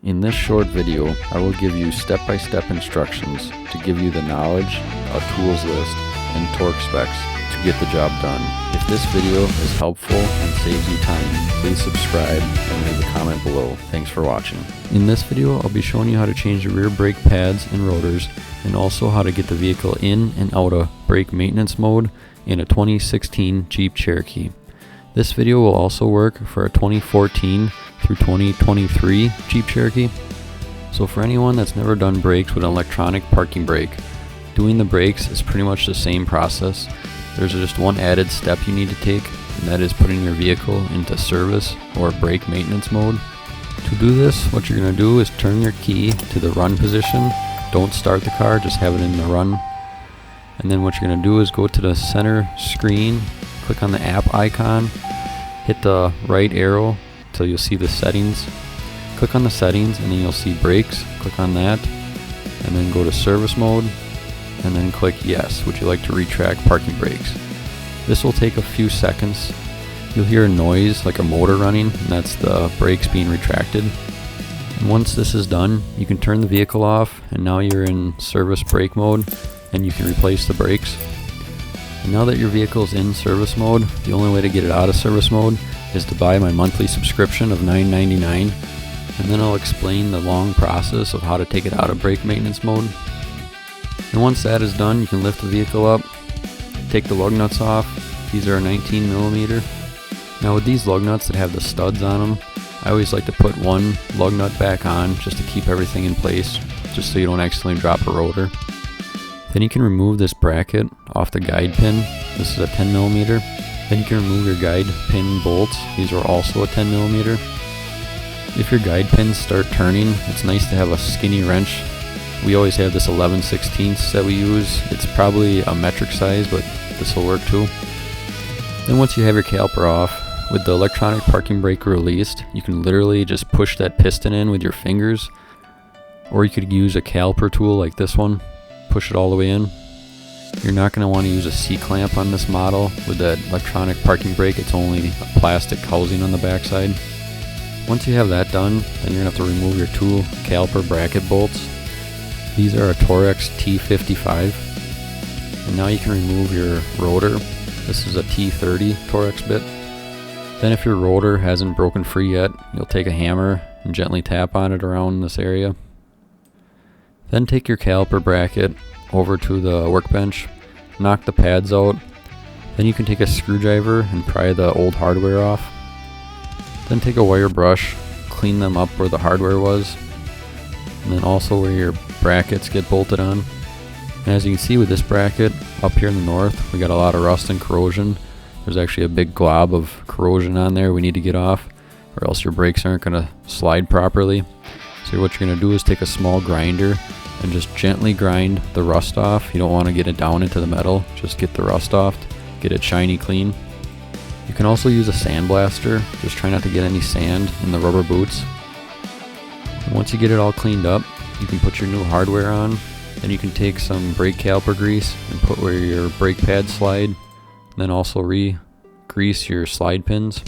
In this short video, I will give you step-by-step instructions to give you the knowledge, a tools list, and torque specs to get the job done. If this video is helpful and saves you time, please subscribe and leave a comment below. Thanks for watching. In this video, I'll be showing you how to change the rear brake pads and rotors, and also how to get the vehicle in and out of brake maintenance mode in a 2016 Jeep Cherokee. This video will also work for a 2014 through 2023 Jeep Cherokee. So for anyone that's never done brakes with an electronic parking brake, doing the brakes is pretty much the same process. There's just one added step you need to take, and that is putting your vehicle into service or brake maintenance mode. To do this, what you're going to do is turn your key to the run position. Don't start the car, just have it in the run. And then what you're going to do is go to the center screen, click on the app icon, hit the right arrow till you'll see the settings. Click on the settings and then you'll see brakes. Click on that and then go to service mode and then click yes. Would you like to retract parking brakes? This will take a few seconds. You'll hear a noise like a motor running, and that's the brakes being retracted. And once this is done, you can turn the vehicle off, and now you're in service brake mode and you can replace the brakes. And now that your vehicle is in service mode, the only way to get it out of service mode is to buy my monthly subscription of $9.99, and then I'll explain the long process of how to take it out of brake maintenance mode. And once that is done, you can lift the vehicle up, take the lug nuts off. These are a 19mm. Now with these lug nuts that have the studs on them, I always like to put one lug nut back on just to keep everything in place, just so you don't accidentally drop a rotor. Then you can remove this bracket off the guide pin. This is a 10mm. Then you can remove your guide pin bolts. These are also a 10mm. If your guide pins start turning, it's nice to have a skinny wrench. We always have this 11/16 that we use. It's probably a metric size, but this will work too. Then once you have your caliper off, with the electronic parking brake released, you can literally just push that piston in with your fingers, or you could use a caliper tool like this one. Push it all the way in. You're not going to want to use a C-clamp on this model. With that electronic parking brake, it's only a plastic housing on the backside. Once you have that done, then you're going to have to remove your two caliper bracket bolts. These are a Torex T55. And now you can remove your rotor. This is a T30 Torex bit. Then if your rotor hasn't broken free yet, you'll take a hammer and gently tap on it around this area. Then take your caliper bracket over to the workbench, knock the pads out. Then you can take a screwdriver and pry the old hardware off. Then take a wire brush, clean them up where the hardware was, and then also where your brackets get bolted on. And as you can see with this bracket, up here in the north, we got a lot of rust and corrosion. There's actually a big glob of corrosion on there we need to get off, or else your brakes aren't going to slide properly. So what you're going to do is take a small grinder and just gently grind the rust off. You don't want to get it down into the metal, just get the rust off, get it shiny clean. You can also use a sandblaster, just try not to get any sand in the rubber boots. And once you get it all cleaned up, you can put your new hardware on. Then you can take some brake caliper grease and put where your brake pads slide, and then also re-grease your slide pins.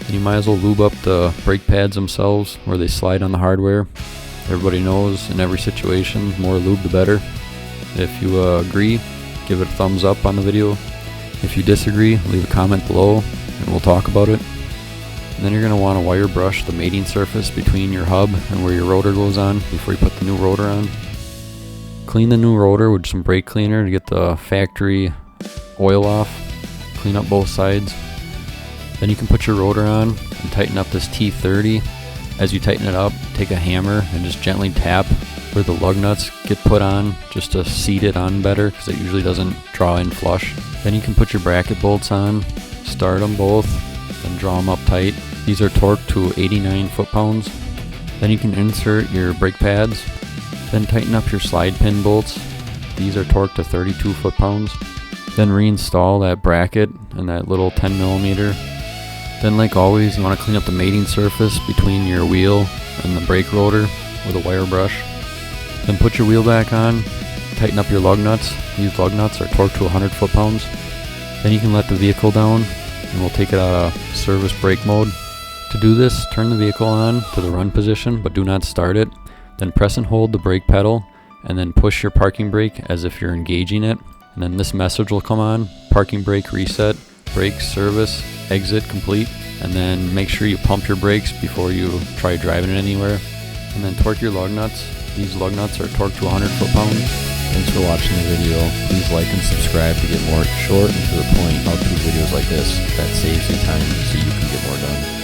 And you might as well lube up the brake pads themselves where they slide on the hardware. Everybody knows in every situation, more lube the better. If you agree, give it a thumbs up on the video. If you disagree, leave a comment below and we'll talk about it. And then you're going to want to wire brush the mating surface between your hub and where your rotor goes on before you put the new rotor on. Clean the new rotor with some brake cleaner to get the factory oil off. Clean up both sides. Then you can put your rotor on and tighten up this T30. As you tighten it up, take a hammer and just gently tap where the lug nuts get put on, just to seat it on better, because it usually doesn't draw in flush. Then you can put your bracket bolts on, start them both, then draw them up tight. These are torqued to 89 foot-pounds. Then you can insert your brake pads. Then tighten up your slide pin bolts. These are torqued to 32 foot-pounds. Then reinstall that bracket and that little 10mm. Then like always, you want to clean up the mating surface between your wheel and the brake rotor with a wire brush. Then put your wheel back on, tighten up your lug nuts. These lug nuts are torqued to 100 foot-pounds. Then you can let the vehicle down and we'll take it out of service brake mode. To do this, turn the vehicle on to the run position, but do not start it. Then press and hold the brake pedal, and then push your parking brake as if you're engaging it. And then this message will come on: parking brake reset, brake service, exit complete. And then make sure you pump your brakes before you try driving it anywhere. And then torque your lug nuts. These lug nuts are torqued to 100 foot-pounds. Thanks for watching the video. Please like and subscribe to get more short and to the point how-to videos like this that saves you time so you can get more done.